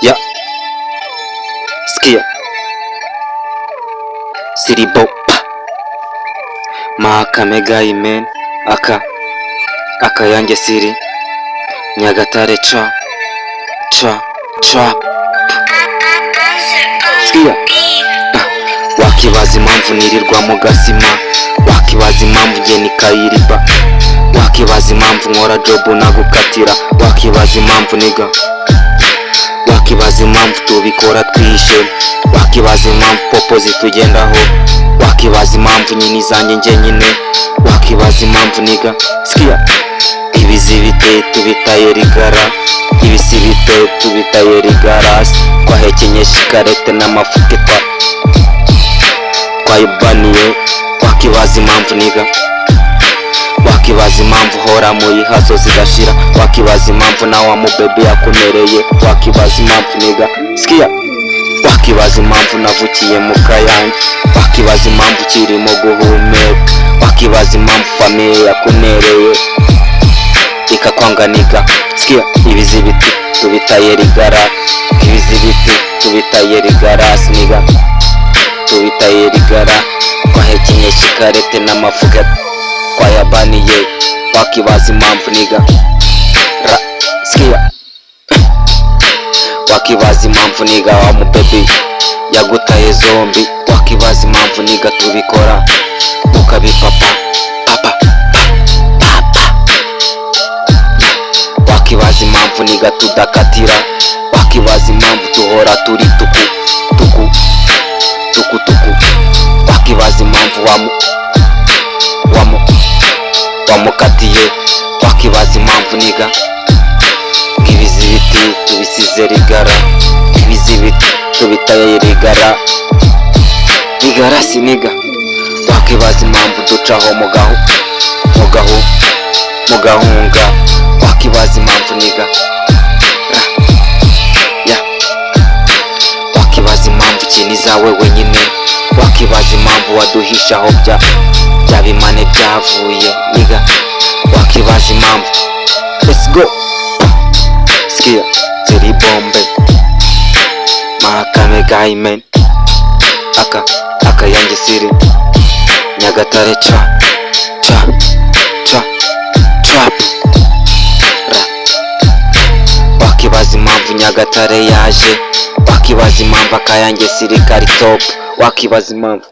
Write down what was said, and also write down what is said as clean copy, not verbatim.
Ya sikia siribo Mark Megay Men AKayange sill Nyagatare trap. Sikia wakibaza impamvu nirirwa mu gasima, wakibaza impamvu nge nikayiriba, wakibaza impamvu nkora job nagukatira, wakibaza impamvu niga, wakibaza impamvu tubikora twishe, wakibaza impamvu popo zitugendaho, wakibaza impamvu nyini zanjye nge nyine, wakibaza impamvu niga. Sikia ibizibite tubitaye rigara, ibisibite tubitaye rigarasi, twahekenye shikarete n'amafuke twayibaniye. Wakibaza impamvu niga, wakibaza impamvu hora mu ihazo zigashira, wakibaza impamvu na wa mubebe yakumereye, wakibaza impamvu niga. Sikia wakibaza impamvu navukiye mu Kayange, wakibaza impamvu kirimo guhumeka, wakibaza impamvu famiye yakunereye ikakwanga niga. Sikia ibizibiti tubitaye rigara, ibizibiti tubitaye rigarasi niga, tubitaye rigara, twahekenye shikarete n'amafuka twayabaniye, wakibaza impamvu niga. Sikia wakibaza impamvu niga wa mubebe yagutaye zombi, wakibaza impamvu niga tubikora ukabipapa wakibaza impamvu niga tudakatira, wakibaza impamvu tuhora turi tuku, wakibaza impamvu wamukatiye, wakibaza impamvu niga. Ibizibiti tubisize rigara, ibizibiti tubitaye rigara, rigarasi niga, wakibaza impamvu ducaho mu gahunga, wakibaza impamvu niga. Wakibaza impamvu kini zawe wenyine, wakibaza impamvu waduhishaho bya bimane byavuye niga, wakibaza impamvu. Let's go. Sikia ziri bombe Mark Megay Men AKayange sill Nyagatare trap. Wakibaza impamvu Nyagatare yaje, wakibaza impamvu AKayange sill kari top, wakibaza impamvu